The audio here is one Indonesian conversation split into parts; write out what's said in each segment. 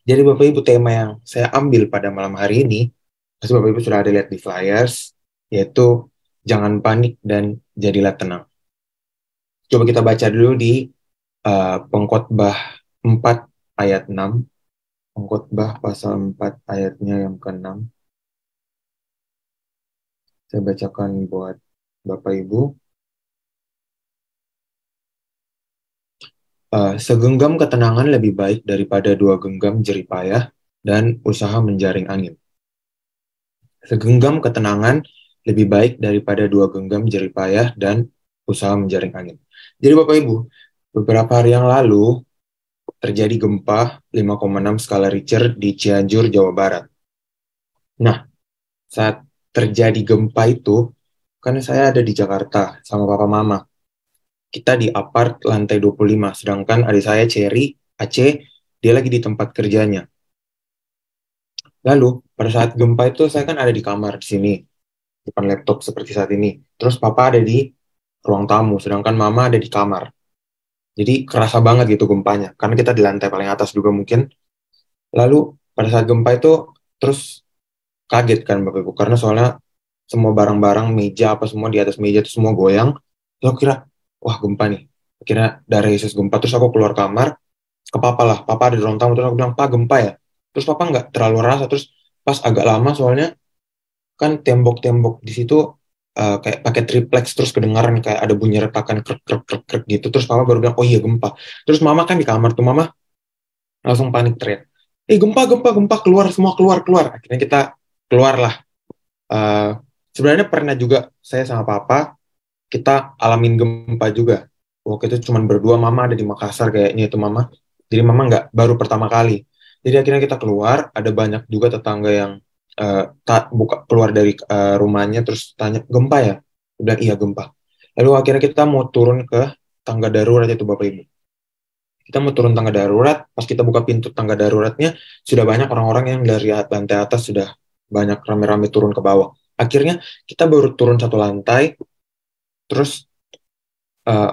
Jadi Bapak Ibu, tema yang saya ambil pada malam hari ini, pasti Bapak Ibu sudah ada lihat di flyers, yaitu jangan panik dan jadilah tenang. Coba kita baca dulu di Pengkhotbah 4 ayat 6, Pengkhotbah pasal 4 ayatnya yang ke-6. Saya bacakan buat Bapak Ibu. Segenggam ketenangan lebih baik daripada dua genggam jeripayah dan usaha menjaring angin. Segenggam ketenangan lebih baik daripada dua genggam jeripayah dan usaha menjaring angin. Jadi Bapak Ibu, beberapa hari yang lalu terjadi gempa 5,6 skala Richter di Cianjur, Jawa Barat. Nah, saat terjadi gempa itu, karena saya ada di Jakarta sama papa mama. Kita di apart lantai 25, sedangkan adik saya Cherry, Aceh, dia lagi di tempat kerjanya. Lalu, pada saat gempa itu saya kan ada di kamar di sini, depan laptop seperti saat ini. Terus papa ada di ruang tamu, sedangkan mama ada di kamar. Jadi kerasa banget gitu gempanya, karena kita di lantai paling atas juga mungkin. Lalu pada saat gempa itu terus kaget kan Bapak Ibu, karena soalnya semua barang-barang meja apa semua di atas meja itu semua goyang. Terus aku kira, wah gempa nih. Akhirnya dari Yesus gempa, terus aku keluar kamar, ke papa lah. Papa ada di ruang tamu, terus aku bilang, Pak gempa ya? Terus papa nggak terlalu rasa, terus pas agak lama soalnya kan tembok-tembok di situ kayak pakai triplex terus kedengaran kayak ada bunyi retakan krek krek krek krek gitu, terus papa baru bilang oh iya gempa. Terus mama kan di kamar tuh, mama langsung panik teriak, gempa gempa gempa, keluar semua, keluar keluar. Akhirnya kita keluar lah. Eh, Sebenarnya pernah juga saya sama papa kita alamin gempa juga, waktu itu cuman berdua, mama ada di Makassar kayaknya itu mama, jadi mama nggak, baru pertama kali. Jadi akhirnya kita keluar, ada banyak juga tetangga yang tak buka keluar dari rumahnya terus tanya gempa ya. Dia bilang iya gempa. Lalu akhirnya kita mau turun ke tangga darurat itu Bapak Ibu. Kita mau turun tangga darurat, pas kita buka pintu tangga daruratnya sudah banyak orang-orang yang dari lantai atas sudah banyak rame-rame turun ke bawah. Akhirnya kita baru turun satu lantai, terus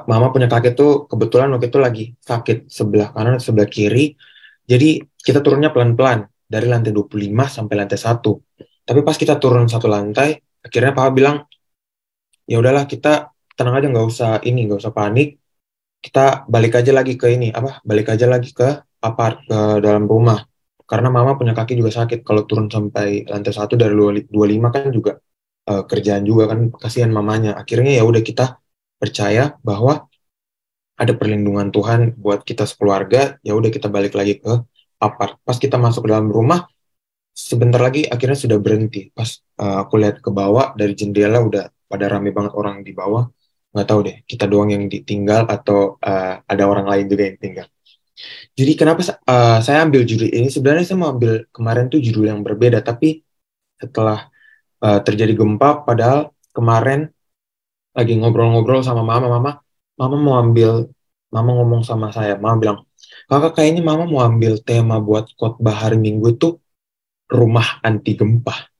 mama punya kakek tuh kebetulan waktu itu lagi sakit sebelah kanan sebelah kiri. Jadi kita turunnya pelan-pelan dari lantai 25 sampai lantai 1. Tapi pas kita turun satu lantai, akhirnya papa bilang, ya udahlah kita tenang aja, nggak usah ini, nggak usah panik. Kita balik aja lagi ke ini, apa? Balik aja lagi ke ke dalam rumah. Karena mama punya kaki juga sakit. Kalau turun sampai lantai 1 dari 25 kan juga kerjaan juga kan, kasihan mamanya. Akhirnya ya udah kita percaya bahwa ada perlindungan Tuhan buat kita sekeluarga, ya udah kita balik lagi ke apart. Pas kita masuk ke dalam rumah, sebentar lagi akhirnya sudah berhenti. Pas aku lihat ke bawah dari jendela udah pada rame banget orang di bawah. Nggak tahu deh, kita doang yang ditinggal atau ada orang lain juga yang tinggal. Jadi kenapa saya ambil judul ini? Sebenarnya saya mau ambil kemarin tuh judul yang berbeda, tapi setelah terjadi gempa, padahal kemarin lagi ngobrol-ngobrol sama mama mau ambil, mama ngomong sama saya, mama bilang, kakak kayaknya mama mau ambil tema buat khotbah hari Minggu itu rumah anti gempa.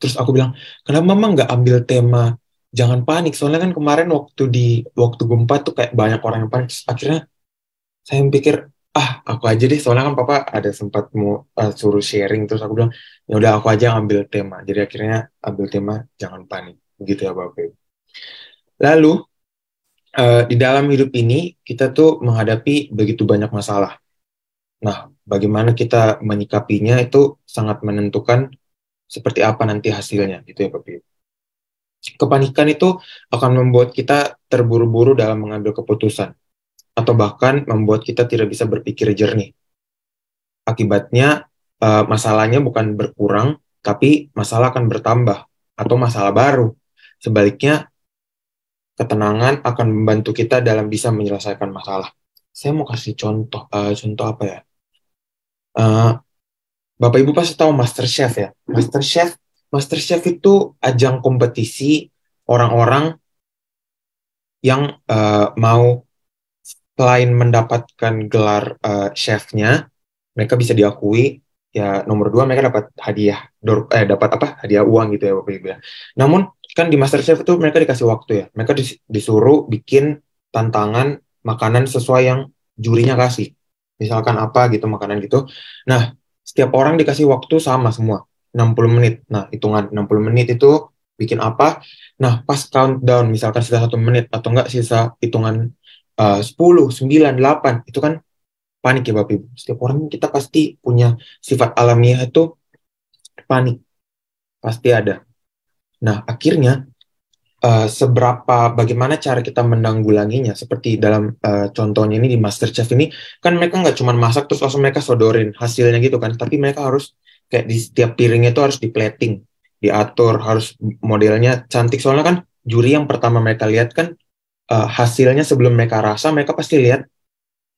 Terus aku bilang, kenapa mama nggak ambil tema jangan panik? Soalnya kan kemarin waktu gempa tuh kayak banyak orang yang panik. Terus akhirnya saya pikir, aku aja deh. Soalnya kan papa ada sempat mau suruh sharing. Terus aku bilang, ya udah aku aja ambil tema. Jadi akhirnya ambil tema jangan panik. Begitu ya Bapak. Lalu di dalam hidup ini kita tuh menghadapi begitu banyak masalah. Nah, bagaimana kita menyikapinya itu sangat menentukan seperti apa nanti hasilnya, gitu ya, Bapak. Kepanikan itu akan membuat kita terburu-buru dalam mengambil keputusan, atau bahkan membuat kita tidak bisa berpikir jernih. Akibatnya, masalahnya bukan berkurang, tapi masalah akan bertambah, atau masalah baru. Sebaliknya, ketenangan akan membantu kita dalam bisa menyelesaikan masalah. Saya mau kasih contoh, contoh apa ya? Eh, Bapak Ibu pasti tahu MasterChef ya. MasterChef itu ajang kompetisi orang-orang yang mau selain mendapatkan gelar chefnya, mereka bisa diakui ya nomor dua, mereka dapat hadiah dapat apa, hadiah uang gitu ya Bapak Ibu ya. Namun kan di MasterChef itu mereka dikasih waktu ya, mereka disuruh bikin tantangan makanan sesuai yang jurinya kasih, misalkan apa gitu makanan gitu. Nah, setiap orang dikasih waktu sama semua, 60 menit. Nah, hitungan 60 menit itu bikin apa? Nah, pas countdown, misalkan sisa 1 menit, atau enggak sisa hitungan 10, 9, 8, itu kan panik ya Bapak Ibu. Setiap orang kita pasti punya sifat alamiah itu panik, pasti ada. Nah, akhirnya bagaimana cara kita menanggulanginya, seperti dalam contohnya ini di MasterChef ini, kan mereka nggak cuma masak terus langsung mereka sodorin hasilnya gitu kan, tapi mereka harus kayak di setiap piringnya itu harus di plating, diatur, harus modelnya cantik, soalnya kan juri yang pertama mereka lihat kan hasilnya sebelum mereka rasa, mereka pasti lihat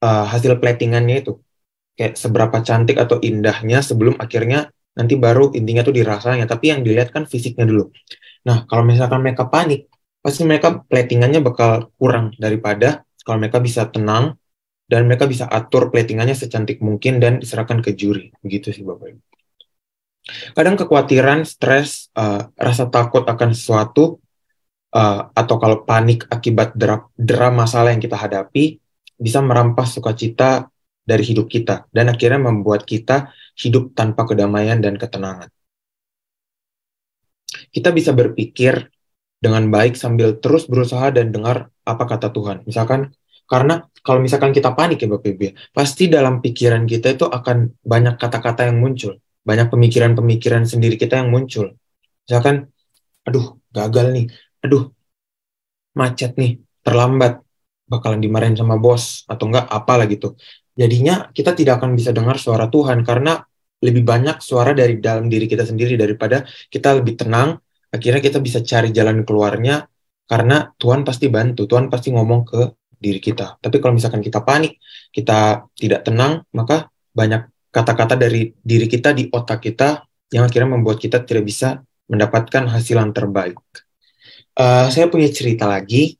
hasil platingannya itu kayak seberapa cantik atau indahnya sebelum akhirnya nanti baru intinya tuh dirasanya, tapi yang dilihat kan fisiknya dulu. Nah, kalau misalkan mereka panik, pasti mereka platingannya bakal kurang daripada kalau mereka bisa tenang dan mereka bisa atur platingannya secantik mungkin dan diserahkan ke juri. Begitu sih Bapak Ibu. Kadang kekhawatiran, stres, rasa takut akan sesuatu, atau kalau panik akibat dera masalah yang kita hadapi, bisa merampas sukacita dari hidup kita dan akhirnya membuat kita hidup tanpa kedamaian dan ketenangan. Kita bisa berpikir dengan baik sambil terus berusaha dan dengar apa kata Tuhan. Misalkan, karena kalau misalkan kita panik ya Bapak Ibu, pasti dalam pikiran kita itu akan banyak kata-kata yang muncul, banyak pemikiran-pemikiran sendiri kita yang muncul. Misalkan, aduh gagal nih, aduh macet nih, terlambat, bakalan dimarahin sama bos, atau enggak apalah gitu. Jadinya kita tidak akan bisa dengar suara Tuhan, karena lebih banyak suara dari dalam diri kita sendiri daripada kita lebih tenang, akhirnya kita bisa cari jalan keluarnya, karena Tuhan pasti bantu, Tuhan pasti ngomong ke diri kita. Tapi kalau misalkan kita panik, kita tidak tenang, maka banyak kata-kata dari diri kita di otak kita yang akhirnya membuat kita tidak bisa mendapatkan hasil yang terbaik. Saya punya cerita lagi.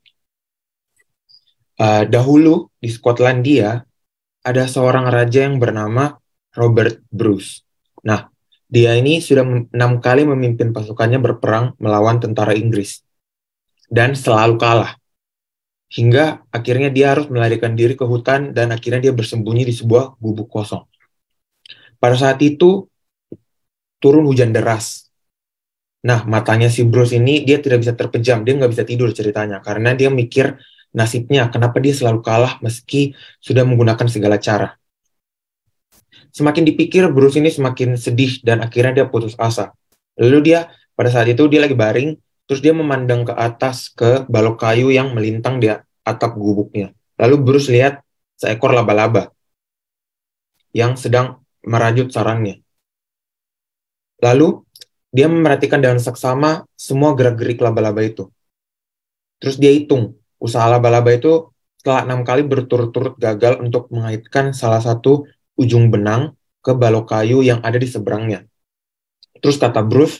Dahulu di Skotlandia ada seorang raja yang bernama Robert Bruce. Nah, dia ini sudah 6 kali memimpin pasukannya berperang melawan tentara Inggris dan selalu kalah. Hingga akhirnya dia harus melarikan diri ke hutan dan akhirnya dia bersembunyi di sebuah gubuk kosong. Pada saat itu turun hujan deras. Nah, matanya si Bruce ini dia tidak bisa terpejam, dia nggak bisa tidur ceritanya karena dia mikir nasibnya, kenapa dia selalu kalah meski sudah menggunakan segala cara. Semakin dipikir, Bruce ini semakin sedih dan akhirnya dia putus asa. Lalu dia, pada saat itu dia lagi baring, terus dia memandang ke atas ke balok kayu yang melintang di atap gubuknya. Lalu Bruce lihat seekor laba-laba yang sedang merajut sarangnya. Lalu dia memperhatikan dengan seksama semua gerak-gerik laba-laba itu. Terus dia hitung, usaha laba-laba itu setelah 6 kali berturut-turut gagal untuk mengaitkan salah satu ujung benang ke balok kayu yang ada di seberangnya. Terus kata Bruce,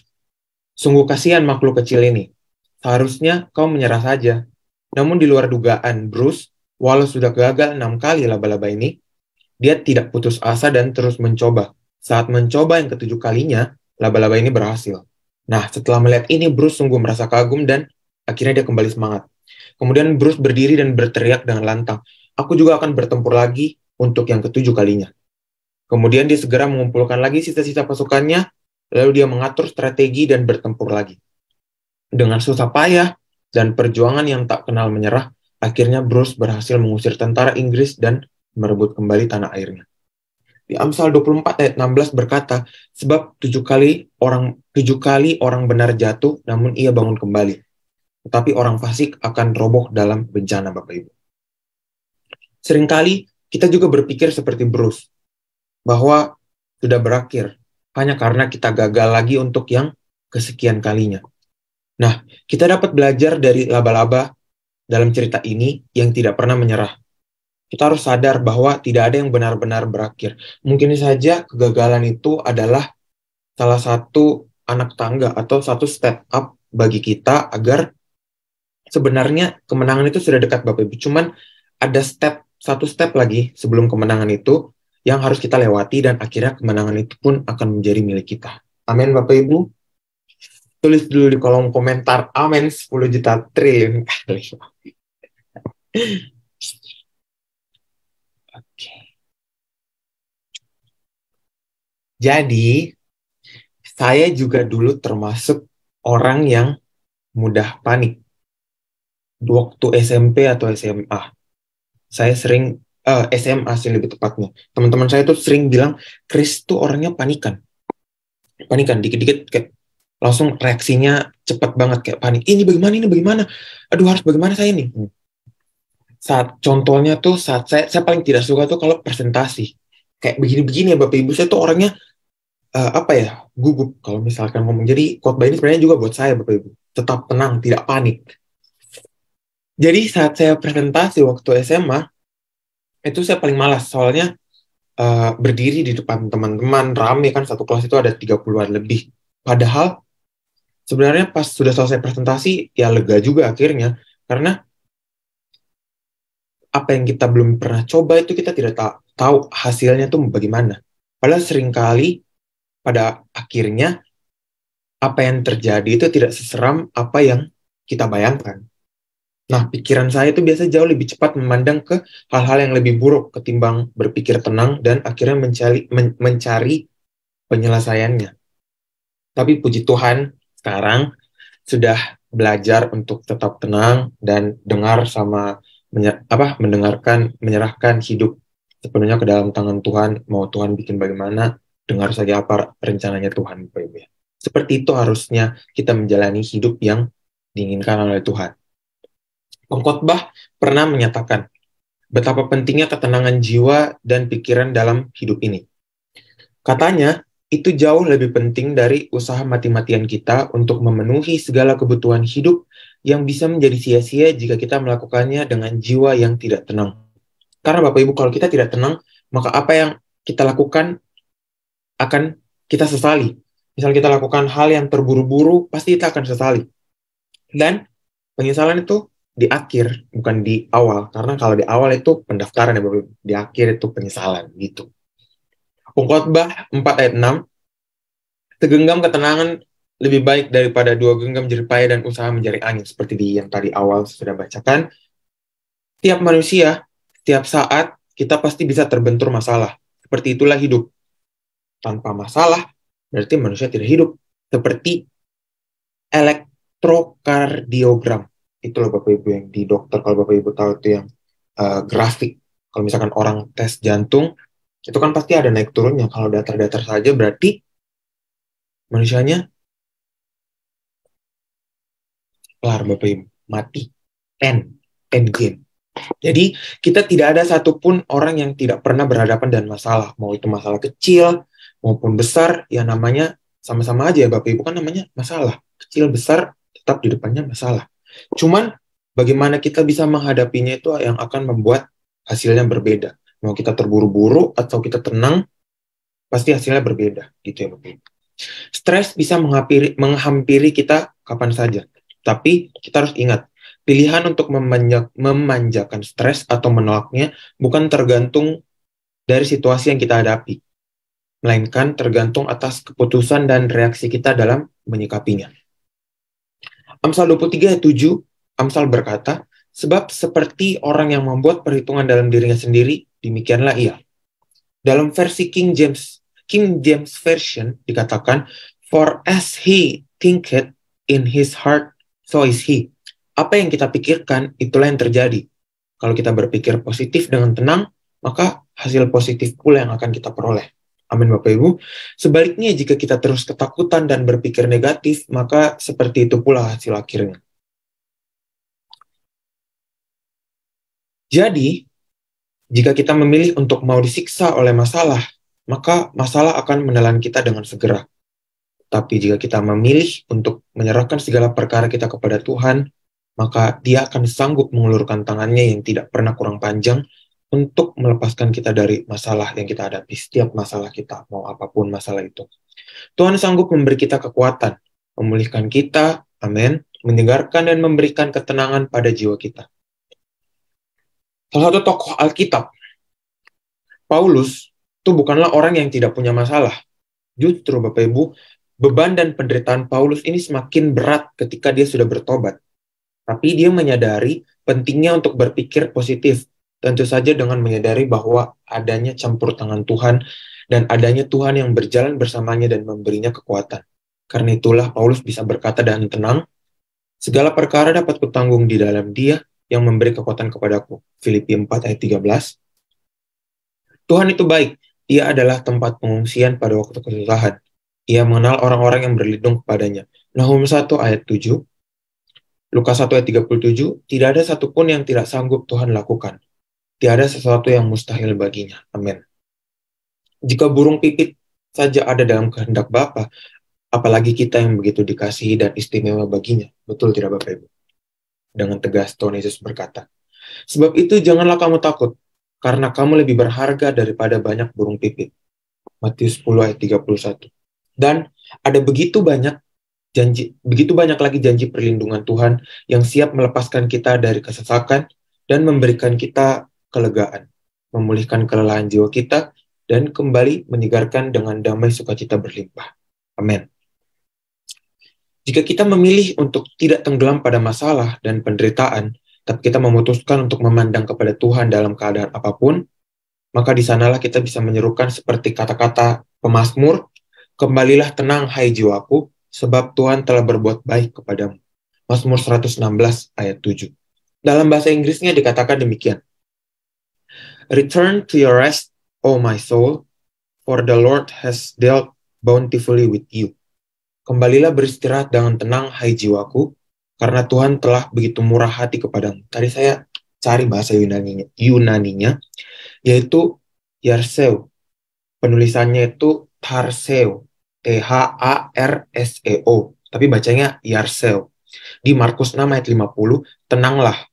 sungguh kasihan makhluk kecil ini. Seharusnya kau menyerah saja. Namun di luar dugaan Bruce, walau sudah gagal 6 kali laba-laba ini, dia tidak putus asa dan terus mencoba. Saat mencoba yang ketujuh kalinya, laba-laba ini berhasil. Nah, setelah melihat ini, Bruce sungguh merasa kagum dan akhirnya dia kembali semangat. Kemudian Bruce berdiri dan berteriak dengan lantang, aku juga akan bertempur lagi untuk yang ketujuh kalinya. Kemudian dia segera mengumpulkan lagi sisa-sisa pasukannya, lalu dia mengatur strategi dan bertempur lagi. Dengan susah payah dan perjuangan yang tak kenal menyerah, akhirnya Bruce berhasil mengusir tentara Inggris dan merebut kembali tanah airnya. Di Amsal 24 ayat 16 berkata, sebab 7 kali orang benar jatuh, namun ia bangun kembali. Tetapi orang fasik akan roboh dalam bencana, Bapak Ibu. Seringkali kita juga berpikir seperti Bruce, bahwa sudah berakhir, hanya karena kita gagal lagi untuk yang kesekian kalinya. Nah, kita dapat belajar dari laba-laba dalam cerita ini yang tidak pernah menyerah. Kita harus sadar bahwa tidak ada yang benar-benar berakhir. Mungkin saja kegagalan itu adalah salah satu anak tangga atau satu step up bagi kita agar sebenarnya kemenangan itu sudah dekat Bapak Ibu. Cuman ada satu step lagi sebelum kemenangan itu yang harus kita lewati dan akhirnya kemenangan itu pun akan menjadi milik kita. Amin Bapak Ibu. Tulis dulu di kolom komentar amin 10 juta triliun kali. Oke. Jadi, saya juga dulu termasuk orang yang mudah panik. Waktu SMP atau SMA, saya sering, SMA sih lebih tepatnya. Teman-teman saya tuh sering bilang, Chris tuh orangnya panikan. Panikan, dikit-dikit kayak langsung reaksinya cepat banget, kayak panik. Ini bagaimana? Aduh, harus bagaimana saya ini? Saat contohnya tuh, saat saya paling tidak suka tuh kalau presentasi. Kayak begini-begini ya Bapak Ibu, saya tuh orangnya apa ya, gugup kalau misalkan ngomong. Jadi khotbah ini sebenarnya juga buat saya Bapak Ibu, tetap tenang, tidak panik. Jadi saat saya presentasi waktu SMA itu saya paling malas, soalnya berdiri di depan teman-teman rame kan, satu kelas itu ada 30-an lebih. Padahal sebenarnya pas sudah selesai presentasi ya lega juga akhirnya, karena apa yang kita belum pernah coba itu kita tidak tahu hasilnya tuh bagaimana. Padahal seringkali pada akhirnya apa yang terjadi itu tidak seseram apa yang kita bayangkan. Nah, pikiran saya itu biasa jauh lebih cepat memandang ke hal-hal yang lebih buruk ketimbang berpikir tenang dan akhirnya mencari penyelesaiannya. Tapi puji Tuhan, sekarang sudah belajar untuk tetap tenang dan mendengarkan, menyerahkan hidup sepenuhnya ke dalam tangan Tuhan. Mau Tuhan bikin bagaimana, dengar saja apa rencananya Tuhan, Bapak Ibu. Seperti itu harusnya kita menjalani hidup yang diinginkan oleh Tuhan. Pengkhotbah pernah menyatakan betapa pentingnya ketenangan jiwa dan pikiran dalam hidup ini. Katanya, itu jauh lebih penting dari usaha mati-matian kita untuk memenuhi segala kebutuhan hidup yang bisa menjadi sia-sia jika kita melakukannya dengan jiwa yang tidak tenang. Karena Bapak Ibu, kalau kita tidak tenang, maka apa yang kita lakukan akan kita sesali. Misal kita lakukan hal yang terburu-buru, pasti kita akan sesali. Dan penyesalan itu di akhir, bukan di awal. Karena kalau di awal itu pendaftaran ya Bapak Ibu. Di akhir itu penyesalan gitu. Pengkhotbah 4 ayat 6, segenggam ketenangan lebih baik daripada 2 genggam jeripaya dan usaha mencari angin. Seperti di yang tadi awal sudah bacakan. Tiap manusia, tiap saat, kita pasti bisa terbentur masalah. Seperti itulah hidup. Tanpa masalah, berarti manusia tidak hidup. Seperti elektrokardiogram. Itu loh Bapak Ibu yang di dokter, kalau Bapak Ibu tahu itu yang grafik. Kalau misalkan orang tes jantung, itu kan pasti ada naik turunnya. Kalau datar-datar saja berarti manusianya kelar Bapak Ibu, mati. End game. Jadi kita tidak ada satupun orang yang tidak pernah berhadapan dengan masalah. Mau itu masalah kecil maupun besar, ya namanya sama-sama aja ya Bapak Ibu, kan namanya masalah. Kecil besar tetap di depannya masalah. Cuman bagaimana kita bisa menghadapinya itu yang akan membuat hasilnya berbeda. Mau kita terburu-buru atau kita tenang, pasti hasilnya berbeda gitu ya Bapak Ibu. Stres bisa menghampiri kita kapan saja. Tapi kita harus ingat, pilihan untuk memanjakan stres atau menolaknya bukan tergantung dari situasi yang kita hadapi, melainkan tergantung atas keputusan dan reaksi kita dalam menyikapinya. Amsal 23 ayat 7, Amsal berkata, sebab seperti orang yang membuat perhitungan dalam dirinya sendiri, demikianlah ia. Dalam versi King James Version dikatakan, for as he thinketh in his heart, so is he. Apa yang kita pikirkan, itulah yang terjadi. Kalau kita berpikir positif dengan tenang, maka hasil positif pula yang akan kita peroleh. Amin Bapak Ibu. Sebaliknya, jika kita terus ketakutan dan berpikir negatif, maka seperti itu pula hasil akhirnya. Jadi, jika kita memilih untuk mau disiksa oleh masalah, maka masalah akan menelan kita dengan segera. Tapi jika kita memilih untuk menyerahkan segala perkara kita kepada Tuhan, maka Dia akan sanggup mengulurkan tangannya yang tidak pernah kurang panjang untuk melepaskan kita dari masalah yang kita hadapi. Setiap masalah kita, mau apapun masalah itu. Tuhan sanggup memberi kita kekuatan, memulihkan kita, amin, menyegarkan dan memberikan ketenangan pada jiwa kita. Salah satu tokoh Alkitab, Paulus, itu bukanlah orang yang tidak punya masalah. Justru Bapak Ibu, beban dan penderitaan Paulus ini semakin berat ketika dia sudah bertobat. Tapi dia menyadari pentingnya untuk berpikir positif. Tentu saja dengan menyadari bahwa adanya campur tangan Tuhan dan adanya Tuhan yang berjalan bersamanya dan memberinya kekuatan. Karena itulah Paulus bisa berkata dengan tenang, segala perkara dapat kutanggung di dalam Dia yang memberi kekuatan kepadaku. Filipi 4 ayat 13. Tuhan itu baik, Ia adalah tempat pengungsian pada waktu kesusahan. Ia mengenal orang-orang yang berlindung kepadanya. Nahum 1 ayat 7, Lukas 1 ayat 37, tidak ada satupun yang tidak sanggup Tuhan lakukan. Tiada sesuatu yang mustahil baginya. Amin. Jika burung pipit saja ada dalam kehendak Bapa, apalagi kita yang begitu dikasihi dan istimewa baginya. Betul tidak Bapak Ibu? Dengan tegas Tuhan Yesus berkata, sebab itu janganlah kamu takut, karena kamu lebih berharga daripada banyak burung pipit. Matius 10 ayat 31. Dan ada begitu banyak lagi janji perlindungan Tuhan yang siap melepaskan kita dari kesesakan dan memberikan kita kelegaan, memulihkan kelelahan jiwa kita, dan kembali menyegarkan dengan damai sukacita berlimpah. Amin. Jika kita memilih untuk tidak tenggelam pada masalah dan penderitaan, tapi kita memutuskan untuk memandang kepada Tuhan dalam keadaan apapun, maka di sanalah kita bisa menyerukan seperti kata-kata pemazmur, kembalilah tenang hai jiwaku, sebab Tuhan telah berbuat baik kepadamu. Mazmur 116 ayat 7. Dalam bahasa Inggrisnya dikatakan demikian. Return to your rest, O my soul, for the Lord has dealt bountifully with you. Kembalilah beristirahat dengan tenang, hai jiwaku, karena Tuhan telah begitu murah hati kepadamu. Tadi saya cari bahasa Yunaninya, yaitu Yarseu. Penulisannya itu Tarseo, T-H-A-R-S-E-O, tapi bacanya Yarseu. Di Markus 6 ayat 50, tenanglah,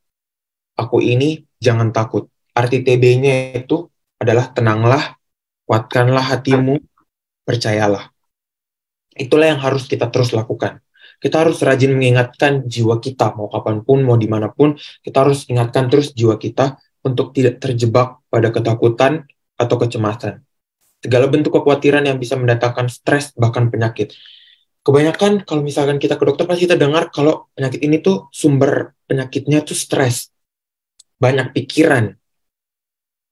aku ini jangan takut. Arti TB-nya itu adalah tenanglah, kuatkanlah hatimu, percayalah. Itulah yang harus kita terus lakukan. Kita harus rajin mengingatkan jiwa kita, mau kapanpun, mau dimanapun, kita harus ingatkan terus jiwa kita untuk tidak terjebak pada ketakutan atau kecemasan. Segala bentuk kekhawatiran yang bisa mendatangkan stres, bahkan penyakit. Kebanyakan kalau misalkan kita ke dokter, pasti kita dengar kalau penyakit ini tuh sumber penyakitnya tuh stres. Banyak pikiran,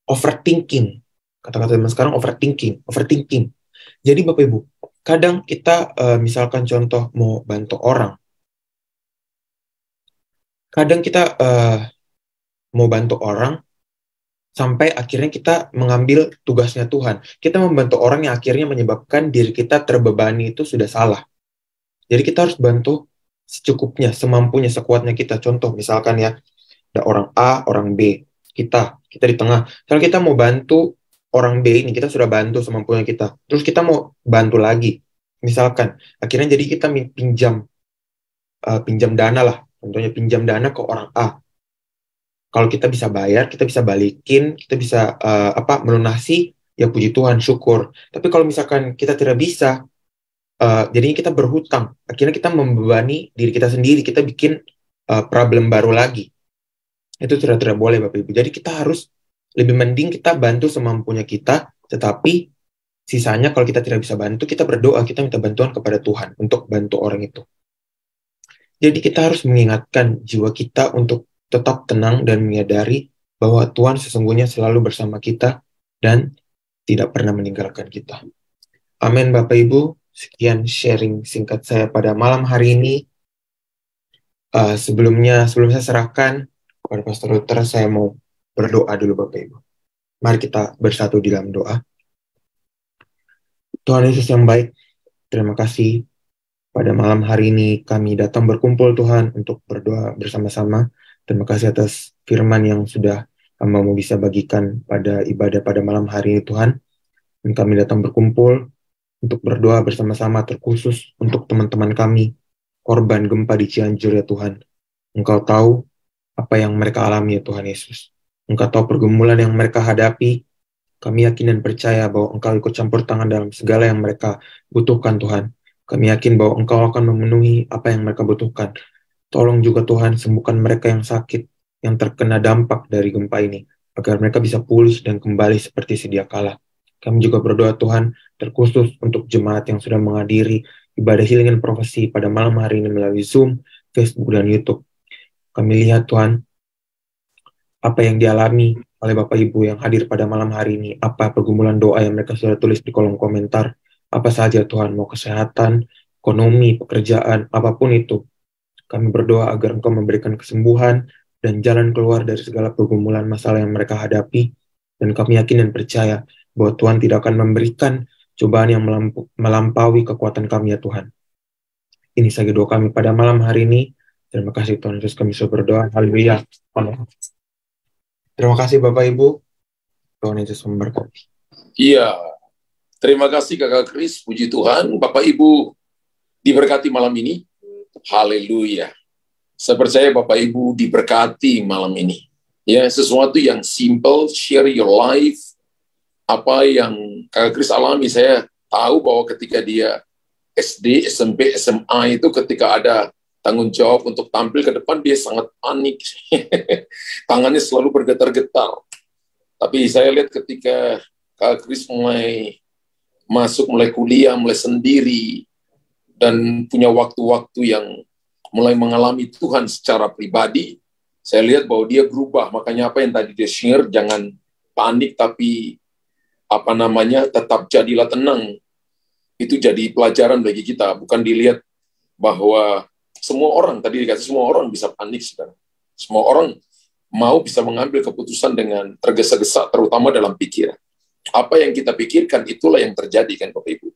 overthinking. Kata-kata zaman sekarang overthinking. Jadi Bapak Ibu, kadang kita misalkan contoh mau bantu orang, kadang kita mau bantu orang sampai akhirnya kita mengambil tugasnya Tuhan. Kita membantu orang yang akhirnya menyebabkan diri kita terbebani, itu sudah salah. Jadi kita harus bantu secukupnya, semampunya, sekuatnya kita. Contoh misalkan ya, ada orang A, orang B, kita di tengah. Kalau kita mau bantu orang B ini, kita sudah bantu semampunya kita. Terus kita mau bantu lagi. Misalkan, akhirnya jadi kita pinjam dana lah. Contohnya pinjam dana ke orang A. Kalau kita bisa bayar, kita bisa balikin, kita bisa melunasi, ya puji Tuhan, syukur. Tapi kalau misalkan kita tidak bisa, jadinya kita berhutang. Akhirnya kita membebani diri kita sendiri, kita bikin problem baru lagi. Itu tidak boleh Bapak Ibu. Jadi kita harus lebih mending kita bantu semampunya kita, tetapi sisanya kalau kita tidak bisa bantu, kita berdoa, kita minta bantuan kepada Tuhan untuk bantu orang itu. Jadi kita harus mengingatkan jiwa kita untuk tetap tenang dan menyadari bahwa Tuhan sesungguhnya selalu bersama kita dan tidak pernah meninggalkan kita. Amin Bapak Ibu. Sekian sharing singkat saya pada malam hari ini. Sebelum saya serahkan kepada Pastor Luther, saya mau berdoa dulu Bapak Ibu. Mari kita bersatu di dalam doa. Tuhan Yesus yang baik, terima kasih pada malam hari ini kami datang berkumpul Tuhan untuk berdoa bersama-sama. Terima kasih atas firman yang sudah kami mau bisa bagikan pada ibadah pada malam hari ini Tuhan. Dan kami datang berkumpul untuk berdoa bersama-sama, terkhusus untuk teman-teman kami, korban gempa di Cianjur ya Tuhan. Engkau tahu apa yang mereka alami ya Tuhan Yesus. Engkau tahu pergumulan yang mereka hadapi. Kami yakin dan percaya bahwa Engkau ikut campur tangan dalam segala yang mereka butuhkan Tuhan. Kami yakin bahwa Engkau akan memenuhi apa yang mereka butuhkan. Tolong juga Tuhan sembuhkan mereka yang sakit, yang terkena dampak dari gempa ini, agar mereka bisa pulih dan kembali seperti sedia kala. Kami juga berdoa Tuhan, terkhusus untuk jemaat yang sudah menghadiri ibadah healing and prophecy pada malam hari ini melalui Zoom, Facebook, dan YouTube. Kami lihat Tuhan, apa yang dialami oleh Bapak Ibu yang hadir pada malam hari ini. Apa pergumulan doa yang mereka sudah tulis di kolom komentar. Apa saja Tuhan, mau kesehatan, ekonomi, pekerjaan, apapun itu. Kami berdoa agar Engkau memberikan kesembuhan dan jalan keluar dari segala pergumulan masalah yang mereka hadapi. Dan kami yakin dan percaya bahwa Tuhan tidak akan memberikan cobaan yang melampaui kekuatan kami ya Tuhan. Ini saja doa kami pada malam hari ini. Terima kasih Tuhan Yesus, kami sudah berdoa. Haleluya. Amin. Terima kasih Bapak Ibu. Tuhan Yesus memberkati. Iya, terima kasih Kakak Kris, puji Tuhan. Bapak Ibu diberkati malam ini. Haleluya. Saya percaya Bapak Ibu diberkati malam ini. Ya, sesuatu yang simple, share your life. Apa yang Kakak Kris alami, saya tahu bahwa ketika dia SD, SMP, SMA itu ketika ada tanggung jawab untuk tampil ke depan, dia sangat panik. Tangannya selalu bergetar-getar. Tapi saya lihat ketika Kak Kris mulai masuk, mulai kuliah, mulai sendiri, dan punya waktu-waktu yang mulai mengalami Tuhan secara pribadi, saya lihat bahwa dia berubah. Makanya apa yang tadi dia share, jangan panik, tapi tetap jadilah tenang. Itu jadi pelajaran bagi kita. Bukan dilihat bahwa semua orang, tadi dikatakan semua orang bisa panik sekarang. Semua orang mau bisa mengambil keputusan dengan tergesa-gesa, terutama dalam pikiran. Apa yang kita pikirkan, itulah yang terjadi kan Bapak Ibu.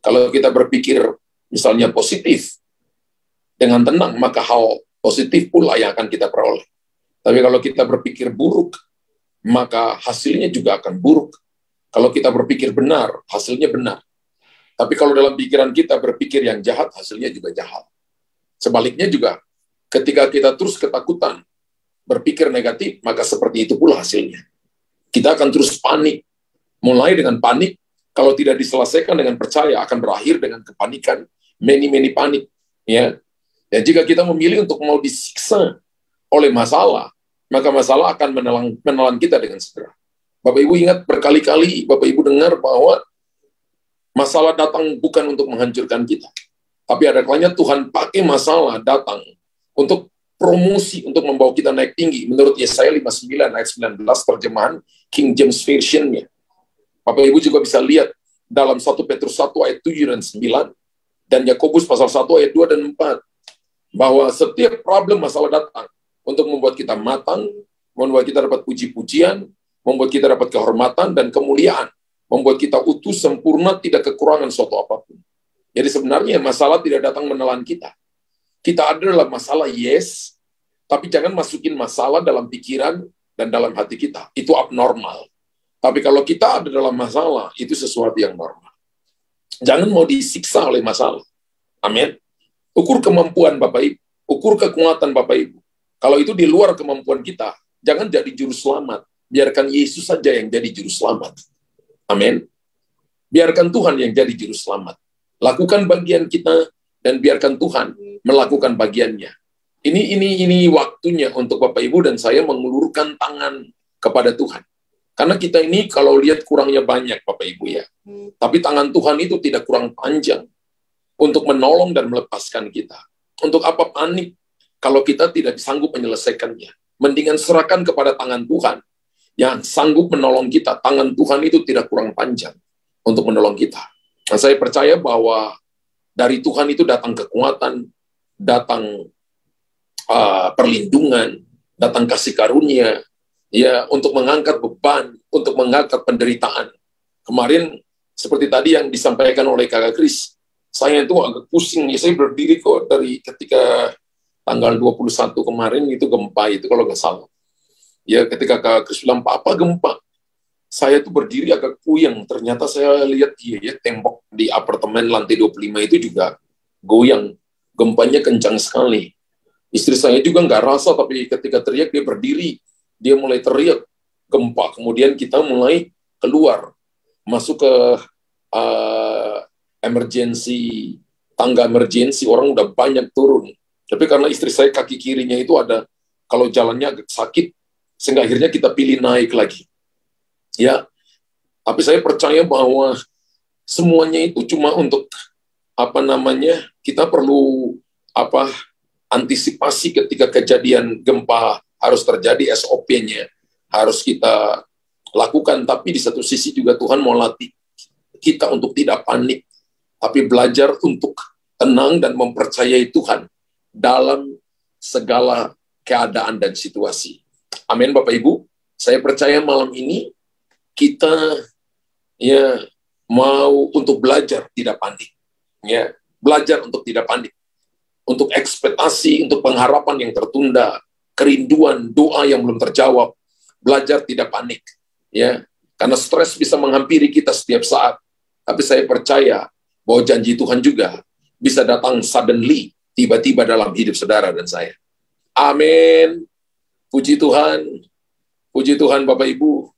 Kalau kita berpikir misalnya positif, dengan tenang, maka hal positif pula yang akan kita peroleh. Tapi kalau kita berpikir buruk, maka hasilnya juga akan buruk. Kalau kita berpikir benar, hasilnya benar. Tapi kalau dalam pikiran kita berpikir yang jahat, hasilnya juga jahat. Sebaliknya juga, ketika kita terus ketakutan, berpikir negatif, maka seperti itu pula hasilnya. Kita akan terus panik. Mulai dengan panik, kalau tidak diselesaikan dengan percaya, akan berakhir dengan kepanikan. Many panik. Ya. Dan jika kita memilih untuk mau disiksa oleh masalah, maka masalah akan menelan kita dengan segera. Bapak Ibu ingat berkali-kali, Bapak Ibu dengar bahwa masalah datang bukan untuk menghancurkan kita. Tapi ada kalanya Tuhan pakai masalah datang untuk promosi, untuk membawa kita naik tinggi. Menurut Yesaya 59 ayat 19 terjemahan King James Version-nya. Bapak Ibu juga bisa lihat dalam 1 Petrus 1 ayat 7 dan 9 dan Yakobus pasal 1 ayat 2 dan 4 bahwa setiap problem masalah datang untuk membuat kita matang, membuat kita dapat puji-pujian, membuat kita dapat kehormatan dan kemuliaan, membuat kita utuh, sempurna, tidak kekurangan suatu apapun. Jadi sebenarnya masalah tidak datang menelan kita. Kita ada dalam masalah, yes, tapi jangan masukin masalah dalam pikiran dan dalam hati kita. Itu abnormal. Tapi kalau kita ada dalam masalah, itu sesuatu yang normal. Jangan mau disiksa oleh masalah. Amin. Ukur kemampuan Bapak Ibu. Ukur kekuatan Bapak Ibu. Kalau itu di luar kemampuan kita, jangan jadi juru selamat. Biarkan Yesus saja yang jadi juru selamat. Amin. Biarkan Tuhan yang jadi juru selamat. Lakukan bagian kita dan biarkan Tuhan melakukan bagiannya. Ini waktunya untuk Bapak Ibu dan saya mengulurkan tangan kepada Tuhan. Karena kita ini kalau lihat kurangnya banyak Bapak Ibu ya. Tapi tangan Tuhan itu tidak kurang panjang untuk menolong dan melepaskan kita. Untuk apa panik kalau kita tidak sanggup menyelesaikannya? Mendingan serahkan kepada tangan Tuhan yang sanggup menolong kita. Tangan Tuhan itu tidak kurang panjang untuk menolong kita. Nah, saya percaya bahwa dari Tuhan itu datang kekuatan, datang perlindungan, datang kasih karunia, ya untuk mengangkat beban, untuk mengangkat penderitaan. Kemarin seperti tadi yang disampaikan oleh Kakak Kris, saya itu agak pusing. Ya, saya berdiri kok dari ketika tanggal 21 kemarin itu gempa itu kalau nggak salah. Ya ketika Kakak Kris bilang, "Papa gempa." Saya tuh berdiri agak puyeng. Ternyata saya lihat tembok di apartemen lantai 25 itu juga goyang. Gempanya kencang sekali. Istri saya juga nggak rasa, tapi ketika teriak dia berdiri. Dia mulai teriak gempa. Kemudian kita mulai keluar. Masuk ke emergency, tangga emergency. Orang udah banyak turun. Tapi karena istri saya kaki kirinya itu ada, kalau jalannya agak sakit, sehingga akhirnya kita pilih naik lagi. Ya, tapi saya percaya bahwa semuanya itu cuma untuk kita perlu antisipasi ketika kejadian gempa harus terjadi, SOP-nya. harus kita lakukan, tapi di satu sisi juga Tuhan mau latih kita untuk tidak panik, tapi belajar untuk tenang dan mempercayai Tuhan dalam segala keadaan dan situasi. Amin, Bapak Ibu. Saya percaya malam ini kita mau untuk belajar tidak panik. Ya, belajar untuk tidak panik. Untuk ekspektasi, untuk pengharapan yang tertunda, kerinduan, doa yang belum terjawab, belajar tidak panik. Ya, karena stres bisa menghampiri kita setiap saat. Tapi saya percaya bahwa janji Tuhan juga bisa datang suddenly, tiba-tiba dalam hidup saudara dan saya. Amin. Puji Tuhan. Puji Tuhan Bapak Ibu.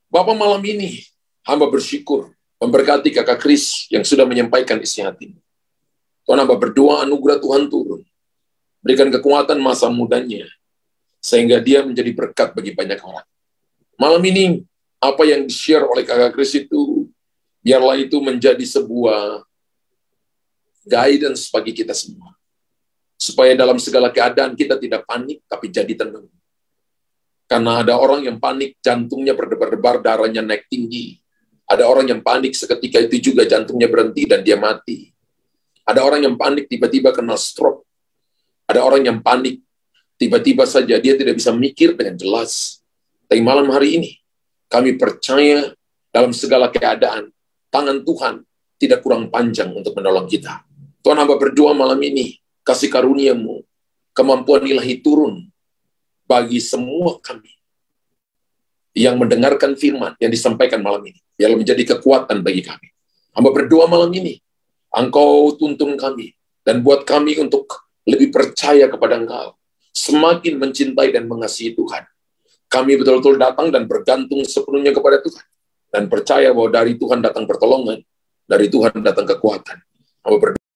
Bapak malam ini, hamba bersyukur memberkati kakak Kris yang sudah menyampaikan isi hati. Tuhan, hamba berdoa anugerah Tuhan turun. Berikan kekuatan masa mudanya, sehingga dia menjadi berkat bagi banyak orang. Malam ini, apa yang di-share oleh kakak Kris itu, biarlah itu menjadi sebuah guidance bagi kita semua. Supaya dalam segala keadaan kita tidak panik, tapi jadi tenang. Karena ada orang yang panik, jantungnya berdebar-debar, darahnya naik tinggi. Ada orang yang panik, seketika itu juga jantungnya berhenti dan dia mati. Ada orang yang panik, tiba-tiba kena stroke. Ada orang yang panik, tiba-tiba saja dia tidak bisa mikir dengan jelas. Tapi malam hari ini, kami percaya dalam segala keadaan, tangan Tuhan tidak kurang panjang untuk menolong kita. Tuhan, hamba berdoa malam ini, kasih karunia-Mu, kemampuan ilahi turun bagi semua kami yang mendengarkan firman yang disampaikan malam ini. Biarlah menjadi kekuatan bagi kami. Hamba berdoa malam ini, Engkau tuntun kami, dan buat kami untuk lebih percaya kepada Engkau, semakin mencintai dan mengasihi Tuhan. Kami betul-betul datang dan bergantung sepenuhnya kepada Tuhan, dan percaya bahwa dari Tuhan datang pertolongan, dari Tuhan datang kekuatan. Hamba berdoa